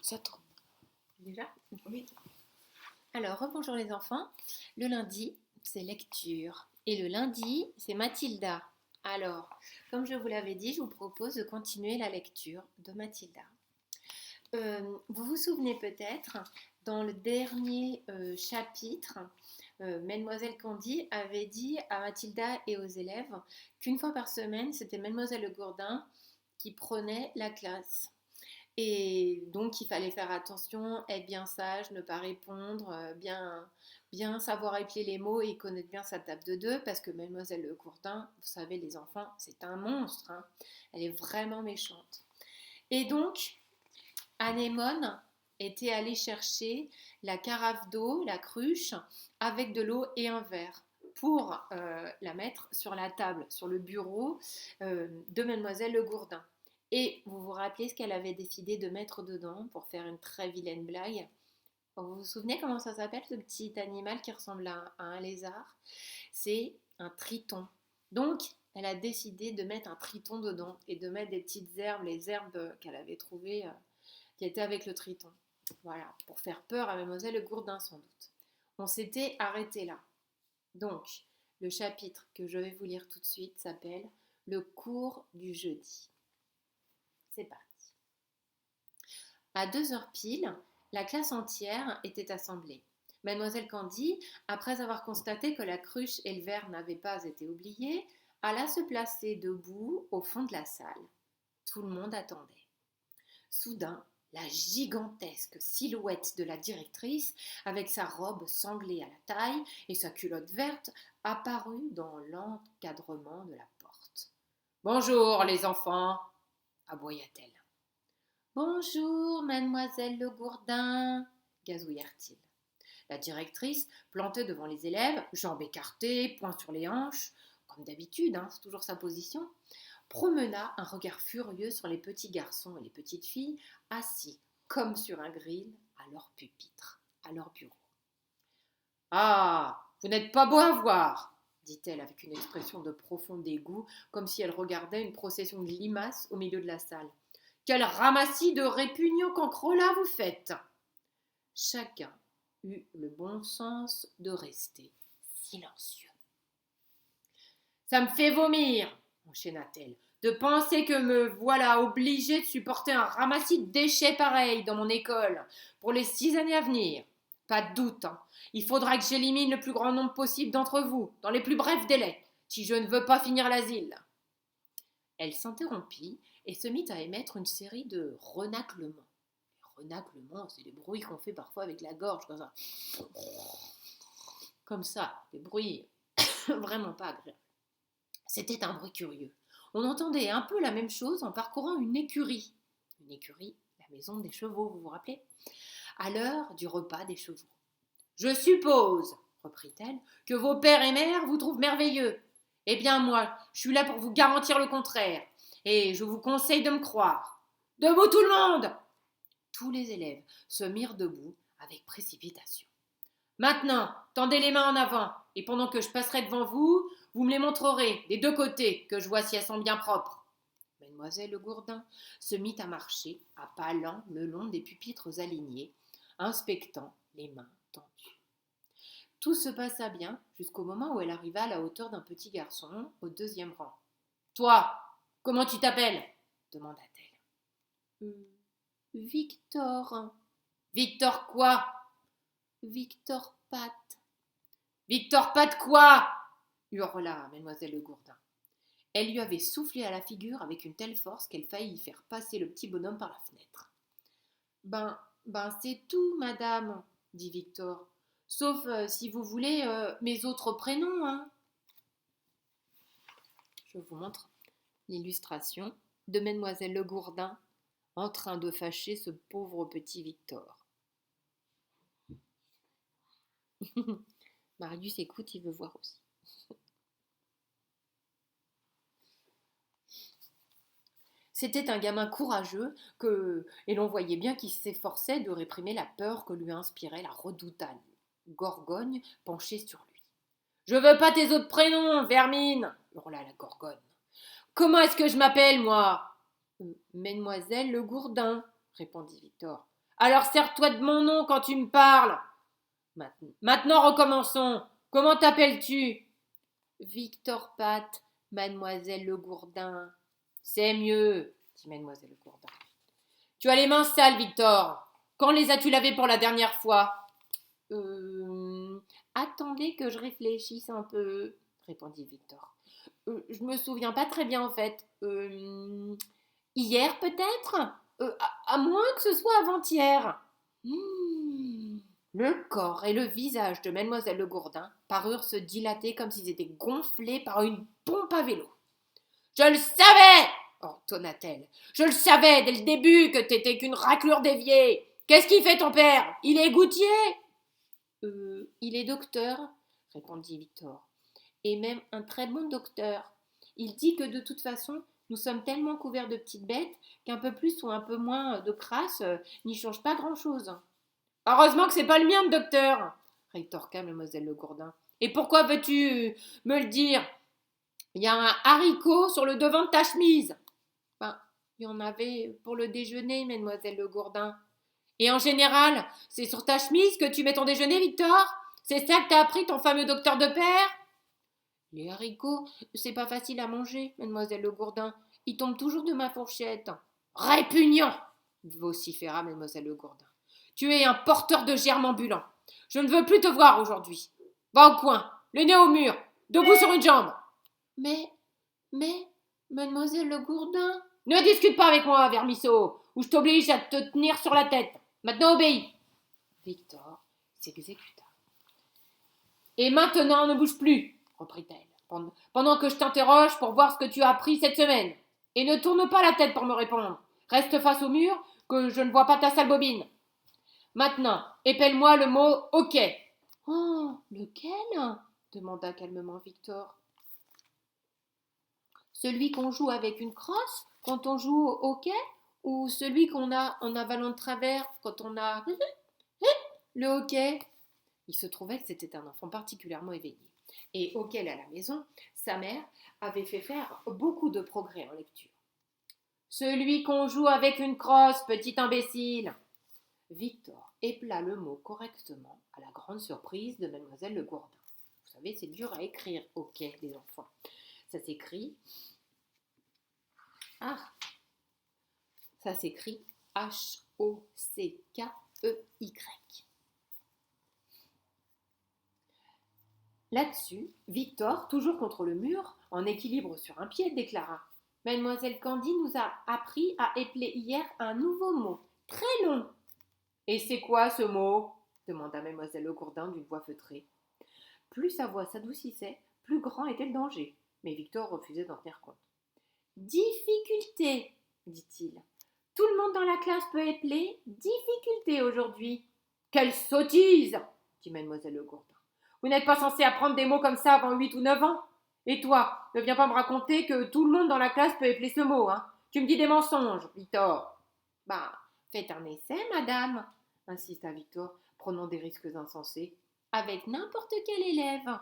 Ça tourne. Déjà? Oui. Alors, rebonjour les enfants. Le lundi, c'est lecture. Et le lundi, c'est Mathilda. Alors, comme je vous l'avais dit, je vous propose de continuer la lecture de Mathilda. Vous vous souvenez peut-être, dans le dernier chapitre, Mademoiselle Candy avait dit à Mathilda et aux élèves qu'une fois par semaine, c'était Mademoiselle Le Gourdin qui prenait la classe. Et donc, il fallait faire attention, être bien sage, ne pas répondre, bien savoir épeler les mots et connaître bien sa table de deux, parce que Mademoiselle Le Courtin, vous savez, les enfants, c'est un monstre, hein. Elle est vraiment méchante. Et donc, Anémone était allée chercher la carafe d'eau, la cruche, avec de l'eau et un verre pour la mettre sur la table, sur le bureau de Mademoiselle Le Gourdin. Et vous vous rappelez ce qu'elle avait décidé de mettre dedans pour faire une très vilaine blague? Vous vous souvenez comment ça s'appelle, ce petit animal qui ressemble à un lézard? C'est un triton. Donc, elle a décidé de mettre un triton dedans et de mettre des petites herbes, les herbes qu'elle avait trouvées qui étaient avec le triton. Voilà, pour faire peur à Mademoiselle Le Gourdin sans doute. On s'était arrêté là. Donc, le chapitre que je vais vous lire tout de suite s'appelle Le cours du jeudi. C'est parti. À 2 heures pile, la classe entière était assemblée. Mademoiselle Candy, après avoir constaté que la cruche et le verre n'avaient pas été oubliés, alla se placer debout au fond de la salle. Tout le monde attendait. Soudain, la gigantesque silhouette de la directrice, avec sa robe sanglée à la taille et sa culotte verte, apparut dans l'encadrement de la porte. « Bonjour les enfants !» aboya-t-elle. « Bonjour, mademoiselle Le Gourdin !» gazouillèrent-ils. La directrice, plantée devant les élèves, jambes écartées, poings sur les hanches, comme d'habitude, c'est toujours sa position, promena un regard furieux sur les petits garçons et les petites filles, assis comme sur un grill à leur pupitre, à leur bureau. « Ah, vous n'êtes pas beau à voir !» dit-elle avec une expression de profond dégoût, comme si elle regardait une procession de limaces au milieu de la salle. « Quel ramassis de répugnants cancrelats vous faites !» Chacun eut le bon sens de rester silencieux. « Ça me fait vomir !» enchaîna-t-elle, « de penser que me voilà obligée de supporter un ramassis de déchets pareil dans mon école pour les 6 années à venir. Pas de doute, il faudra que j'élimine le plus grand nombre possible d'entre vous, dans les plus brefs délais, si je ne veux pas finir l'asile. » Elle s'interrompit et se mit à émettre une série de renâclements. Les renâclements, c'est des bruits qu'on fait parfois avec la gorge, comme ça. Comme ça, des bruits vraiment pas agréables. C'était un bruit curieux. On entendait un peu la même chose en parcourant une écurie. Une écurie, la maison des chevaux, vous vous rappelez? À l'heure du repas des chevaux. « Je suppose, reprit-elle, que vos pères et mères vous trouvent merveilleux. Eh bien moi, je suis là pour vous garantir le contraire, et je vous conseille de me croire. Debout tout le monde !» Tous les élèves se mirent debout avec précipitation. « Maintenant, tendez les mains en avant, et pendant que je passerai devant vous, vous me les montrerez des deux côtés, que je vois si elles sont bien propres. » Mademoiselle Le Gourdin se mit à marcher à pas lents le long des pupitres alignés, inspectant les mains tendues. Tout se passa bien jusqu'au moment où elle arriva à la hauteur d'un petit garçon au 2e rang. « Toi, comment tu t'appelles ?» demanda-t-elle. « Victor. »« Victor quoi ?»« Victor Pat. »« Victor Pat quoi ?» hurla Mademoiselle Le Gourdin. Elle lui avait soufflé à la figure avec une telle force qu'elle faillit y faire passer le petit bonhomme par la fenêtre. « Ben, c'est tout, madame, » dit Victor. « Sauf si vous voulez mes autres prénoms, » Je vous montre l'illustration de Mademoiselle Le Gourdin en train de fâcher ce pauvre petit Victor. Marius écoute, il veut voir aussi. C'était un gamin courageux et l'on voyait bien qu'il s'efforçait de réprimer la peur que lui inspirait la redoutable Gorgogne penchée sur lui. « Je veux pas tes autres prénoms, vermine !» hurla la Gorgone. « Comment est-ce que je m'appelle, moi ?»« Mademoiselle Le Gourdin, » répondit Victor. Alors sers-toi de mon nom quand tu me parles. Maintenant recommençons. Comment t'appelles-tu? Victor Pat, mademoiselle Le Gourdin. C'est mieux, dit mademoiselle Le Gourdin. Tu as les mains sales, Victor. Quand les as-tu lavées pour la dernière fois? Attendez que je réfléchisse un peu, répondit Victor. Je me souviens pas très bien en fait. Hier peut-être à moins que ce soit avant-hier. Le corps et le visage de mademoiselle Le Gourdin parurent se dilater comme s'ils étaient gonflés par une pompe à vélo. « Je le savais !» ordonna-t-elle. « Je le savais dès le début que t'étais qu'une raclure déviée. Qu'est-ce qu'il fait ton père? Il est gouttier ?» Il est docteur, répondit Victor. Et même un très bon docteur. Il dit que de toute façon, nous sommes tellement couverts de petites bêtes qu'un peu plus ou un peu moins de crasse n'y change pas grand-chose. Heureusement que c'est pas le mien, le docteur, rétorqua mademoiselle Le Gourdin. Et pourquoi veux-tu me le dire? Il y a un haricot sur le devant de ta chemise. Ben, il y en avait pour le déjeuner, mademoiselle Le Gourdin. Et en général, c'est sur ta chemise que tu mets ton déjeuner, Victor? C'est ça que t'a appris ton fameux docteur de père? Les haricots, c'est pas facile à manger, mademoiselle Le Gourdin. Ils tombent toujours de ma fourchette. Répugnant, vociféra mademoiselle Le Gourdin. Tu es un porteur de germes ambulants. Je ne veux plus te voir aujourd'hui. Va au coin, le nez au mur, debout sur une jambe. Mais, mademoiselle Le Gourdin. Ne discute pas avec moi, vermisseau, ou je t'oblige à te tenir sur la tête. Maintenant obéis. Victor s'exécuta. Et maintenant, ne bouge plus, reprit-elle, pendant que je t'interroge pour voir ce que tu as appris cette semaine. Et ne tourne pas la tête pour me répondre. Reste face au mur, que je ne vois pas ta sale bobine. Maintenant, épelle-moi le mot « OK ». Oh, lequel? Demanda calmement Victor. Celui qu'on joue avec une crosse quand on joue au hockey ou celui qu'on a en avalant de travers quand on a le hockey? Il se trouvait que c'était un enfant particulièrement éveillé et auquel à la maison, sa mère avait fait faire beaucoup de progrès en lecture. Celui qu'on joue avec une crosse, petit imbécile. Victor épela le mot correctement à la grande surprise de mademoiselle Le Gourdin. Vous savez, c'est dur à écrire hockey des enfants. Ça s'écrit Hockey. Là-dessus, Victor, toujours contre le mur, en équilibre sur un pied, déclara: Mademoiselle Candy nous a appris à épeler hier un nouveau mot, très long. Et c'est quoi ce mot? Demanda mademoiselle Le Gourdin d'une voix feutrée. Plus sa voix s'adoucissait, plus grand était le danger, mais Victor refusait d'en tenir compte. Difficulté, dit-il. Tout le monde dans la classe peut épeler difficulté aujourd'hui. Quelle sottise, dit mademoiselle Le Gourdin. Vous n'êtes pas censé apprendre des mots comme ça avant 8 ou 9 ans? Et toi, ne viens pas me raconter que tout le monde dans la classe peut épeler ce mot, hein? Tu me dis des mensonges, Victor. Bah, faites un essai, madame, insista Victor, prenant des risques insensés, avec n'importe quel élève.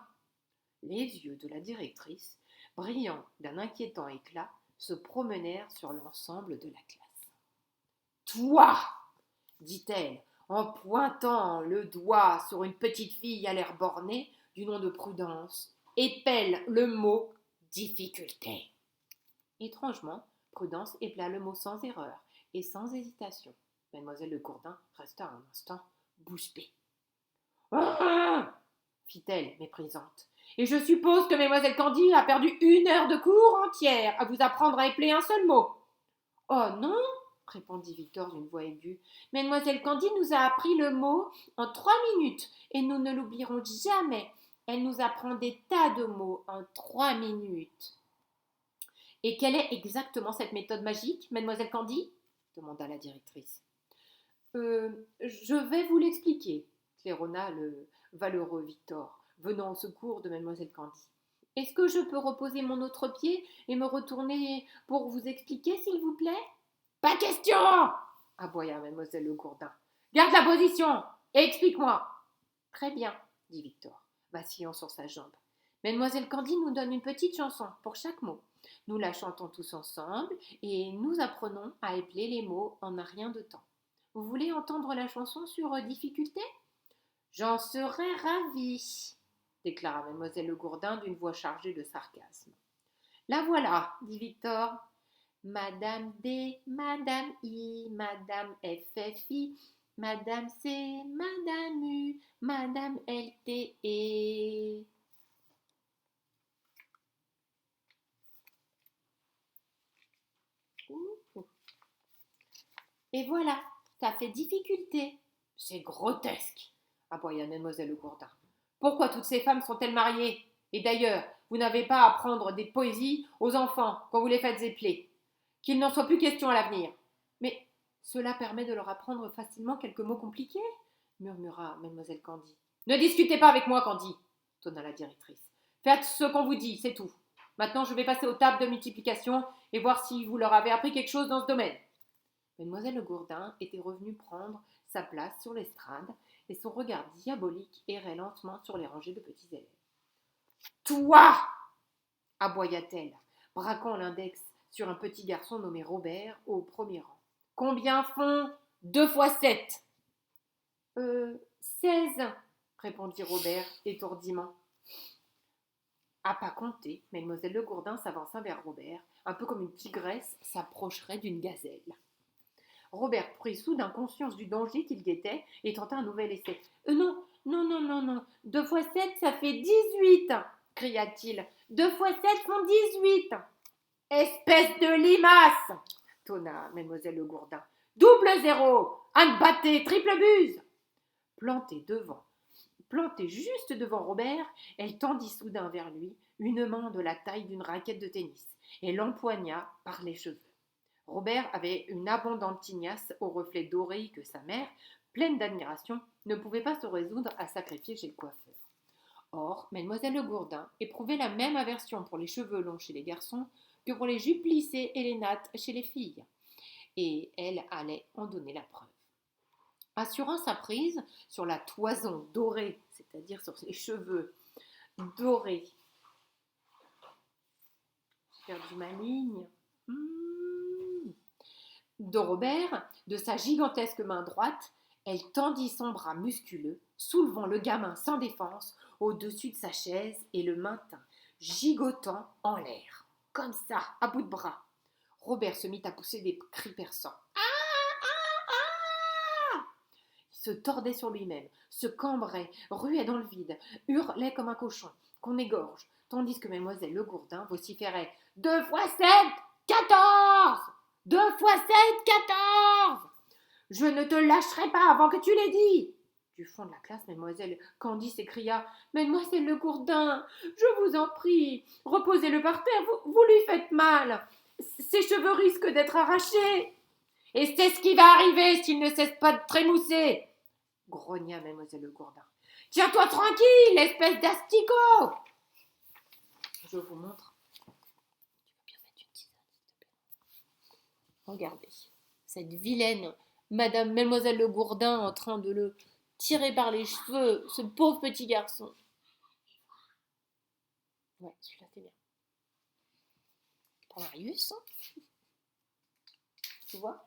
Les yeux de la directrice, brillants d'un inquiétant éclat, se promenèrent sur l'ensemble de la classe. Toi, dit-elle, en pointant le doigt sur une petite fille à l'air borné du nom de Prudence, épelle le mot difficulté. Étrangement, Prudence épela le mot sans erreur et sans hésitation. Mademoiselle Le Gourdin resta un instant bouche bée. Fit-elle, méprisante. Et je suppose que mademoiselle Candy a perdu 1 heure de cours entière à vous apprendre à épeler un seul mot. Oh non, répondit Victor d'une voix aiguë. Mademoiselle Candy nous a appris le mot en 3 minutes et nous ne l'oublierons jamais. Elle nous apprend des tas de mots en 3 minutes. Et quelle est exactement cette méthode magique, mademoiselle Candy? Demanda la directrice. Je vais vous l'expliquer, claironna le valeureux Victor, venant au secours de mademoiselle Candy. Est-ce que je peux reposer mon autre pied et me retourner pour vous expliquer, s'il vous plaît? Pas question, aboya mademoiselle Le Gourdin. Garde la position et explique-moi. Très bien, dit Victor, vacillant sur sa jambe. Mademoiselle Candy nous donne une petite chanson pour chaque mot. Nous la chantons tous ensemble et nous apprenons à épeler les mots en un rien de temps. Vous voulez entendre la chanson sur difficulté? J'en serais ravie, déclara mademoiselle Le Gourdin d'une voix chargée de sarcasme. La voilà, dit Victor. Madame D, Madame I, Madame FFI, Madame C, Madame U, Madame LTE. Et voilà, ça fait difficulté. C'est grotesque, aboya mademoiselle Le Gourdin. Pourquoi toutes ces femmes sont-elles mariées? Et d'ailleurs, vous n'avez pas à apprendre des poésies aux enfants quand vous les faites épeler. Qu'il n'en soit plus question à l'avenir. Mais cela permet de leur apprendre facilement quelques mots compliqués, murmura mademoiselle Candy. Ne discutez pas avec moi, Candy, tonna la directrice. Faites ce qu'on vous dit, c'est tout. Maintenant, je vais passer aux tables de multiplication et voir si vous leur avez appris quelque chose dans ce domaine. Mademoiselle Le Gourdin était revenue prendre sa place sur l'estrade et son regard diabolique errait lentement sur les rangées de petits élèves. Toi, aboya-t-elle, braquant l'index sur un petit garçon nommé Robert au premier rang. Combien font 2 fois 7? 16, répondit Robert étourdiment. À pas compter, mademoiselle Le Gourdin s'avança vers Robert, un peu comme une tigresse s'approcherait d'une gazelle. Robert prit soudain conscience du danger qu'il guettait et tenta un nouvel essai. Non, 2 fois 7, ça fait 18, cria-t-il. 2 fois 7 font 18. Espèce de limace, tonna mademoiselle Le Gourdin. Double zéro, un batté, triple buse. Plantée juste devant Robert, elle tendit soudain vers lui une main de la taille d'une raquette de tennis et l'empoigna par les cheveux. Robert avait une abondante tignasse au reflet doré que sa mère, pleine d'admiration, ne pouvait pas se résoudre à sacrifier chez le coiffeur. Or, mademoiselle Le Gourdin éprouvait la même aversion pour les cheveux longs chez les garçons que pour les jupes plissées et les nattes chez les filles, et elle allait en donner la preuve. Assurant sa prise sur la toison dorée, c'est-à-dire sur les cheveux dorés, j'ai perdu ma ligne, de Robert, de sa gigantesque main droite, elle tendit son bras musculeux, soulevant le gamin sans défense au-dessus de sa chaise et le maintint, gigotant en l'air, comme ça, à bout de bras. Robert se mit à pousser des cris perçants. Il se tordait sur lui-même, se cambrait, ruait dans le vide, hurlait comme un cochon qu'on égorge, tandis que mademoiselle Le Gourdin vociférait « 2 fois 7, 14 ! 2 fois 7, 14 ! Je ne te lâcherai pas avant que tu l'aies dit !» Du fond de la classe, mademoiselle Candy s'écria « Mademoiselle Le Gourdin, je vous en prie, reposez-le par terre, vous lui faites mal. Ses cheveux risquent d'être arrachés. » « Et c'est ce qui va arriver s'il ne cesse pas de trémousser !» grogna mademoiselle Le Gourdin. « Tiens-toi tranquille, espèce d'asticot !» Je vous montre. Tu veux bien mettre une tisane, s'il te plaît? Regardez, cette vilaine mademoiselle Le Gourdin en train de le tirer par les cheveux, ce pauvre petit garçon. Ouais, celui-là c'est bien. Pour Marius, hein? Tu vois?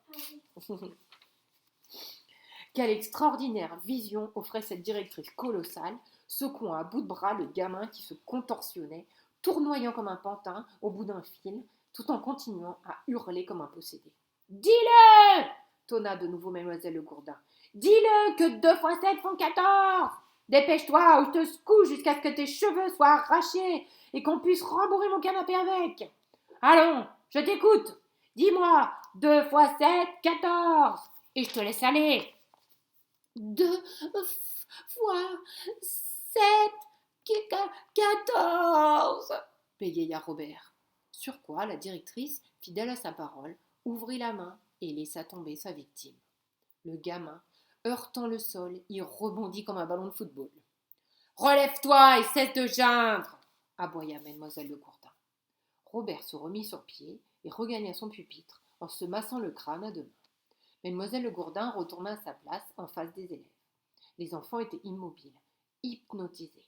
Quelle extraordinaire vision offrait cette directrice colossale, secouant à bout de bras le gamin qui se contorsionnait, tournoyant comme un pantin au bout d'un fil, tout en continuant à hurler comme un possédé. « Dis-le !» tonna de nouveau mademoiselle Le Gourdin. « Dis-le que 2 fois 7 font 14 ! Dépêche-toi ou je te secoue jusqu'à ce que tes cheveux soient arrachés et qu'on puisse rembourrer mon canapé avec. Allons, je t'écoute. Dis-moi, 2 fois 7, 14. Et je te laisse aller. » 2 fois 7, 14, bégaya Robert. Sur quoi la directrice, fidèle à sa parole, ouvrit la main et laissa tomber sa victime. Le gamin, heurtant le sol, y rebondit comme un ballon de football. « Relève-toi et cesse de geindre !» aboya mademoiselle Le Gourdin. Robert se remit sur pied et regagna son pupitre en se massant le crâne à 2 mains. Mademoiselle Le Gourdin retourna à sa place en face des élèves. Les enfants étaient immobiles, hypnotisés.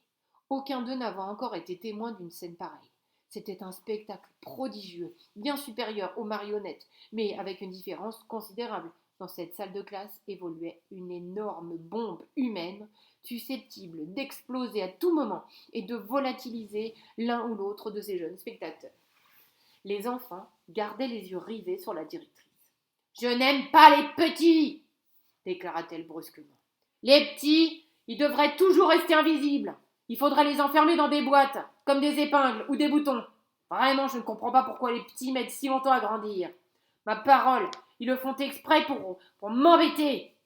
Aucun d'eux n'avait encore été témoin d'une scène pareille. C'était un spectacle prodigieux, bien supérieur aux marionnettes, mais avec une différence considérable. Dans cette salle de classe évoluait une énorme bombe humaine, susceptible d'exploser à tout moment et de volatiliser l'un ou l'autre de ces jeunes spectateurs. Les enfants gardaient les yeux rivés sur la directrice. « Je n'aime pas les petits !» déclara-t-elle brusquement. « Les petits, ils devraient toujours rester invisibles. Il faudrait les enfermer dans des boîtes, comme des épingles ou des boutons. Vraiment, je ne comprends pas pourquoi les petits mettent si longtemps à grandir. Ma parole, ils le font exprès pour m'embêter. »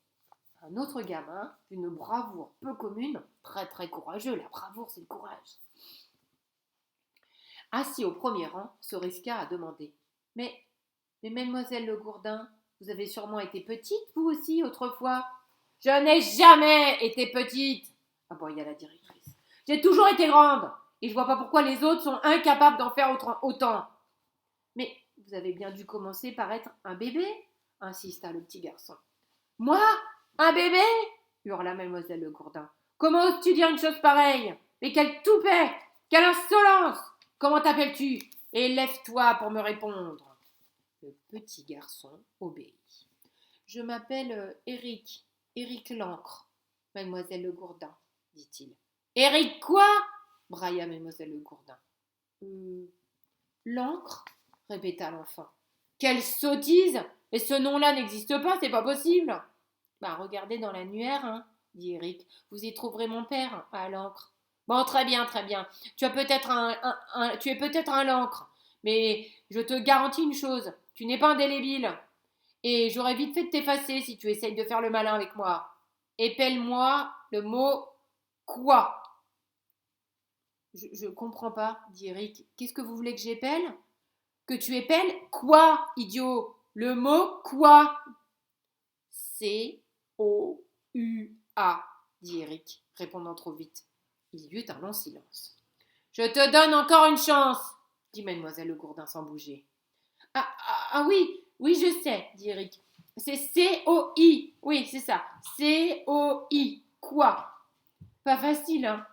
Un autre gamin, d'une bravoure peu commune, très très courageux, la bravoure c'est le courage, assis au premier rang, se risqua à demander. Mais mademoiselle Le Gourdin, vous avez sûrement été petite, vous aussi, autrefois. Je n'ai jamais été petite, aboya la directrice. J'ai toujours été grande, et je vois pas pourquoi les autres sont incapables d'en faire autant. Mais vous avez bien dû commencer par être un bébé, insista le petit garçon. Moi, un bébé, hurla mademoiselle Le Gourdin. Comment oses-tu dire une chose pareille? Mais quel toupet! Quelle insolence! Comment t'appelles-tu? Et lève-toi pour me répondre. Le petit garçon obéit. Je m'appelle Éric Lancre, mademoiselle Le Gourdin, dit-il. Éric quoi? Brailla mademoiselle Le Gourdin. Lancre, répéta l'enfant. Quelle sottise! Et ce nom-là n'existe pas, c'est pas possible. Bah, regardez dans l'annuaire, hein, dit Éric. Vous y trouverez mon père, à Lancre. Bon, très bien. Tu es peut-être un Lancre, mais je te garantis une chose, tu n'es pas indélébile. Et j'aurais vite fait de t'effacer si tu essayes de faire le malin avec moi. Épelle-moi le mot quoi. Je comprends pas, dit Éric. Qu'est-ce que vous voulez que j'épelle? Que tu épelles quoi, idiot? Le mot quoi? C-O-U-A, dit Éric, répondant trop vite. Il y eut un long silence. Je te donne encore une chance, dit mademoiselle Le Gourdin sans bouger. Ah oui, je sais, dit Éric. C'est C-O-I, oui, c'est ça. C-O-I, quoi? Pas facile, hein?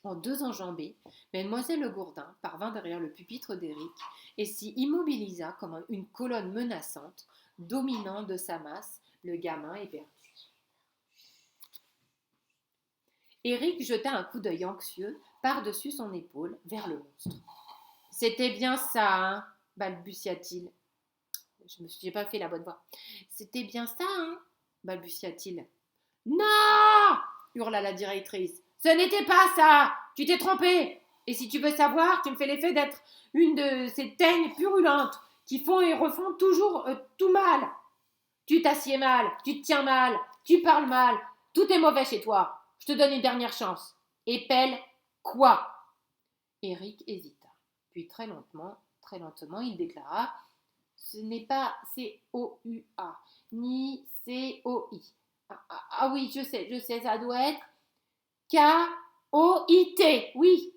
En deux enjambées, mademoiselle Le Gourdin parvint derrière le pupitre d'Éric et s'y immobilisa comme une colonne menaçante, dominant de sa masse le gamin éperdu. Éric jeta un coup d'œil anxieux par-dessus son épaule vers le monstre. « C'était bien ça, hein ?» balbutia-t-il. J'ai pas fait la bonne voix. « C'était bien ça, hein ?» balbutia-t-il. « Non !» hurla la directrice. « Ce n'était pas ça! Tu t'es trompé! Et si tu veux savoir, tu me fais l'effet d'être une de ces teignes purulentes qui font et refont toujours tout mal. Tu t'assieds mal, tu te tiens mal, tu parles mal, tout est mauvais chez toi. Je te donne une dernière chance. Épelle quoi? » Éric hésita. Puis très lentement, il déclara: « Ce n'est pas C-O-U-A, ni C-O-I. Ah oui, je sais, ça doit être K-O-I-T, oui. »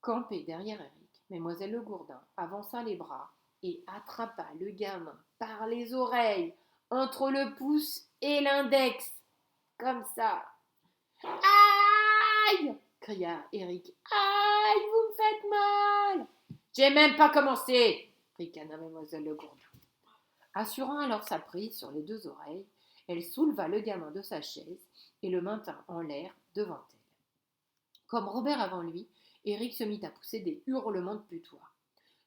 Campée derrière Éric, mademoiselle Le Gourdin avança les bras et attrapa le gamin par les oreilles, entre le pouce et l'index, comme ça. « Aïe !» cria Éric. « Aïe, vous me faites mal !»« J'ai même pas commencé !» ricana mademoiselle Le Gourdin. Assurant alors sa prise sur les deux oreilles, elle souleva le gamin de sa chaise et le maintint en l'air devant elle. Comme Robert avant lui, Éric se mit à pousser des hurlements de putois.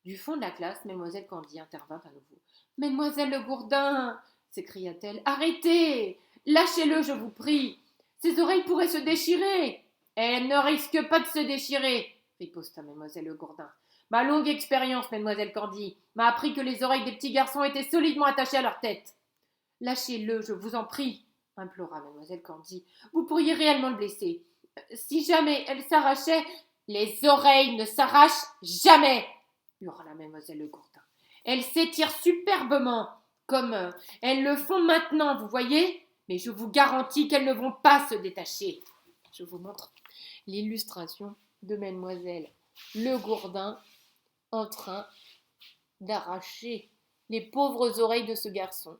Du fond de la classe, mademoiselle Candy intervint à nouveau. « Mademoiselle Le Gourdin !» s'écria-t-elle. « Arrêtez! Lâchez-le, je vous prie! Ses oreilles pourraient se déchirer !»« Elles ne risquent pas de se déchirer !» riposta mademoiselle Le Gourdin. « Ma longue expérience, mademoiselle Candy, m'a appris que les oreilles des petits garçons étaient solidement attachées à leur tête. »« Lâchez-le, je vous en prie !» implora mademoiselle Candy. « Vous pourriez réellement le blesser. Si jamais elle s'arrachait... » « Les oreilles ne s'arrachent jamais !» hurla mademoiselle Le Gourdin. « Elles s'étirent superbement, comme elles le font maintenant, vous voyez, mais je vous garantis qu'elles ne vont pas se détacher. » Je vous montre l'illustration de mademoiselle Le Gourdin en train d'arracher les pauvres oreilles de ce garçon.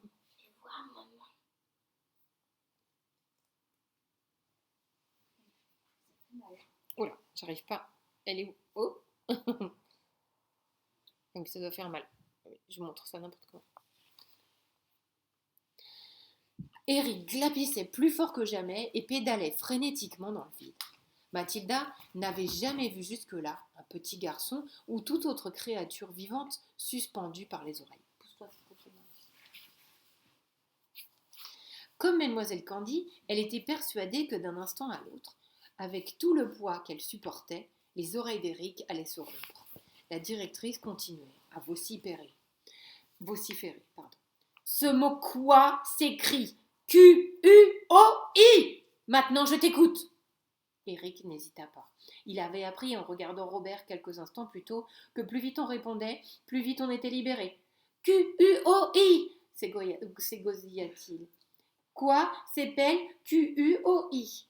Oula, j'arrive pas. Elle est où? Oh. Donc ça doit faire mal. Je montre ça n'importe comment. Eric glapissait plus fort que jamais et pédalait frénétiquement dans le vide. Mathilda n'avait jamais vu jusque-là un petit garçon ou toute autre créature vivante suspendue par les oreilles. Comme Mademoiselle Candy, elle était persuadée que d'un instant à l'autre, avec tout le poids qu'elle supportait, les oreilles d'Eric allaient se rompre. La directrice continuait à vociférer. Ce mot quoi s'écrit Q-U-O-I. Maintenant je t'écoute. Eric n'hésita pas. Il avait appris en regardant Robert quelques instants plus tôt que plus vite on répondait, plus vite on était libéré. Q-U-O-I s'égosilla-t-il. Quoi s'appelle Q-U-O-I?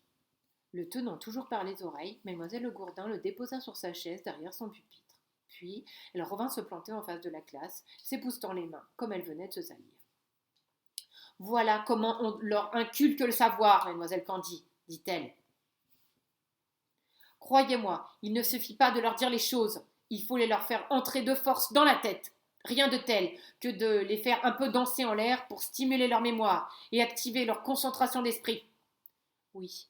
Le tenant toujours par les oreilles, Mademoiselle Le Gourdin le déposa sur sa chaise derrière son pupitre. Puis, elle revint se planter en face de la classe, s'époussetant les mains, comme elle venait de se salir. Voilà comment on leur inculque le savoir, Mademoiselle Candy, dit-elle. Croyez-moi, il ne suffit pas de leur dire les choses, il faut les leur faire entrer de force dans la tête. Rien de tel que de les faire un peu danser en l'air pour stimuler leur mémoire et activer leur concentration d'esprit. Oui,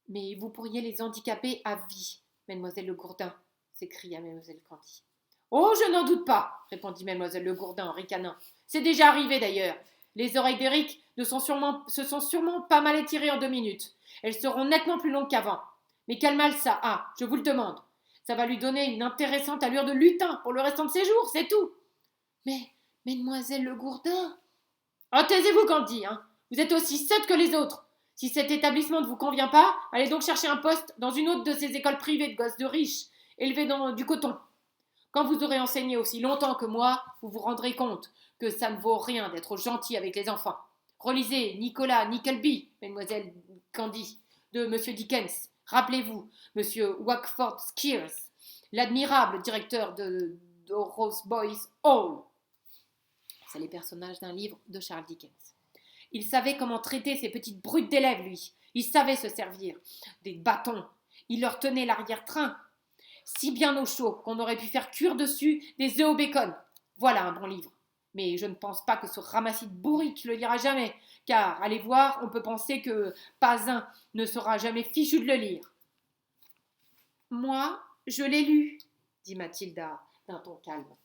mais vous pourriez les handicaper à vie, Mademoiselle Le Gourdin, s'écria Mademoiselle Candy. Oh, je n'en doute pas, répondit Mademoiselle Le Gourdin en ricanant. C'est déjà arrivé d'ailleurs. Les oreilles d'Eric se sont sûrement pas mal étirées en 2 minutes. Elles seront nettement plus longues qu'avant. Mais quel mal ça a, je vous le demande. Ça va lui donner une intéressante allure de lutin pour le restant de ses jours, c'est tout. Mais, Mademoiselle Le Gourdin... Oh, taisez-vous, Candy, hein. Vous êtes aussi sotte que les autres. Si cet établissement ne vous convient pas, allez donc chercher un poste dans une autre de ces écoles privées de gosses de riches, élevés dans du coton. Quand vous aurez enseigné aussi longtemps que moi, vous vous rendrez compte que ça ne vaut rien d'être gentil avec les enfants. Relisez Nicolas Nickleby, Mademoiselle Candy, de Monsieur Dickens. Rappelez-vous, Monsieur Wackford Squeers, l'admirable directeur de Rose Boys Hall. C'est les personnages d'un livre de Charles Dickens. Il savait comment traiter ces petites brutes d'élèves, lui. Il savait se servir des bâtons. Il leur tenait l'arrière-train si bien au chaud qu'on aurait pu faire cuire dessus des œufs au bacon. Voilà un bon livre. Mais je ne pense pas que ce ramassis de bourriques le lira jamais, car, allez voir, on peut penser que pas un ne sera jamais fichu de le lire. Moi, je l'ai lu, dit Mathilda d'un ton calme.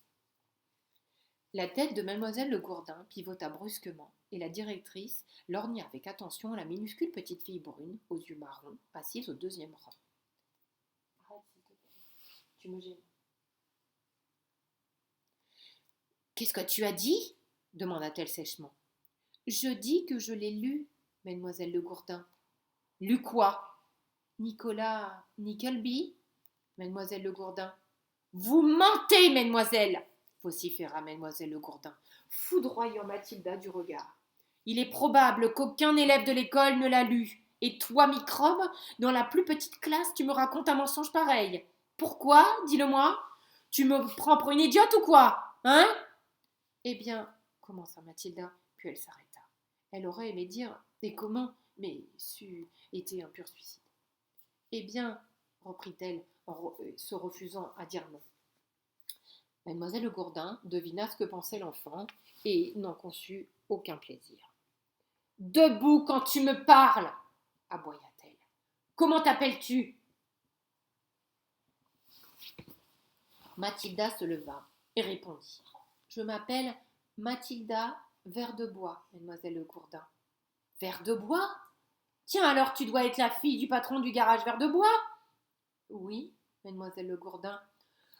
La tête de Mademoiselle Le Gourdin pivota brusquement, et la directrice lorgna avec attention la minuscule petite fille brune, aux yeux marrons, assise au 2e rang. Arrête, s'il te plaît. Tu me gênes. Qu'est-ce que tu as dit? Demanda-t-elle sèchement. Je dis que je l'ai lu, Mademoiselle Le Gourdin. Lu quoi? Nicolas Nickleby, Mademoiselle Le Gourdin. Vous mentez, mademoiselle, vociféra Mademoiselle Le Gourdin, foudroyant Mathilda du regard. Il est probable qu'aucun élève de l'école ne l'a lu. Et toi, microbe, dans la plus petite classe, tu me racontes un mensonge pareil. Pourquoi? Dis-le-moi. Tu me prends pour une idiote ou quoi? Hein? Eh bien, commença Mathilda, puis elle s'arrêta. Elle aurait aimé dire « Et comment ?» mais c'eût été un pur suicide. Eh bien, reprit-elle, se refusant à dire non. Mademoiselle Le Gourdin devina ce que pensait l'enfant et n'en conçut aucun plaisir. « Debout quand tu me parles !» aboya-t-elle. « Comment t'appelles-tu » Mathilda se leva et répondit. « Je m'appelle Mathilda Verdebois, Mademoiselle Le Gourdin. »« Verdebois ? Tiens, alors tu dois être la fille du patron du garage Verdebois ?»« Oui, Mademoiselle Le Gourdin. »«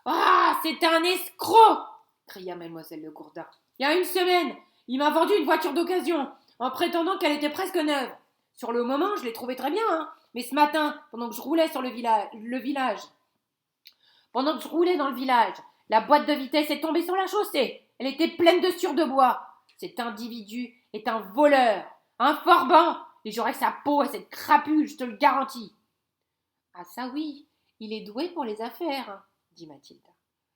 Ah, c'est un escroc !» cria Mademoiselle Le Gourdin. « Il y a 1 semaine, il m'a vendu une voiture d'occasion en prétendant qu'elle était presque neuve. Sur le moment, je l'ai trouvée très bien, hein. Mais ce matin, pendant que je roulais dans le village, la boîte de vitesse est tombée sur la chaussée. Elle était pleine de sciure de bois. Cet individu est un voleur, un forban, et j'aurai sa peau à cette crapule, je te le garantis. »« Ah ça oui, il est doué pour les affaires, dit Mathilda. »«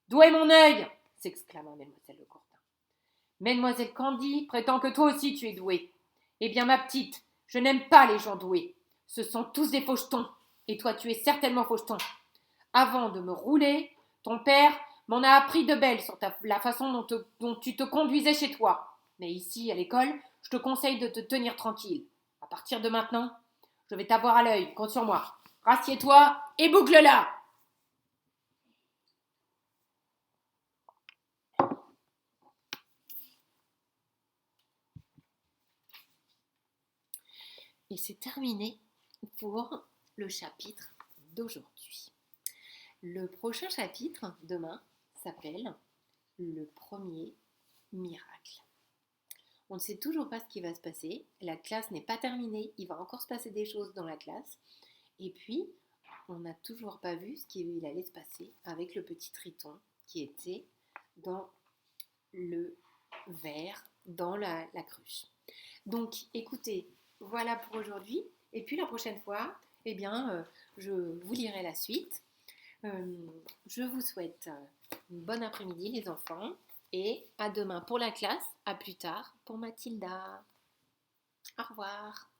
Doué mon œil !» s'exclama Mademoiselle Le Gourdin. « Mademoiselle Candy prétend que toi aussi tu es douée. Eh bien ma petite, je n'aime pas les gens doués. Ce sont tous des fauchetons, et toi tu es certainement faucheton. Avant de me rouler, ton père m'en a appris de belles sur la façon dont tu te conduisais chez toi. Mais ici, à l'école, je te conseille de te tenir tranquille. À partir de maintenant, je vais t'avoir à l'œil, compte sur moi. Rassieds-toi et boucle-la. Et c'est terminé pour le chapitre d'aujourd'hui. Le prochain chapitre, demain, s'appelle Le premier miracle. On ne sait toujours pas ce qui va se passer. La classe n'est pas terminée. Il va encore se passer des choses dans la classe. Et puis, on n'a toujours pas vu ce qu'il allait se passer avec le petit triton qui était dans le verre, dans la cruche. Donc, écoutez, voilà pour aujourd'hui. Et puis, la prochaine fois, eh bien, je vous lirai la suite. Je vous souhaite une bonne après-midi, les enfants. Et à demain pour la classe, à plus tard pour Mathilda. Au revoir.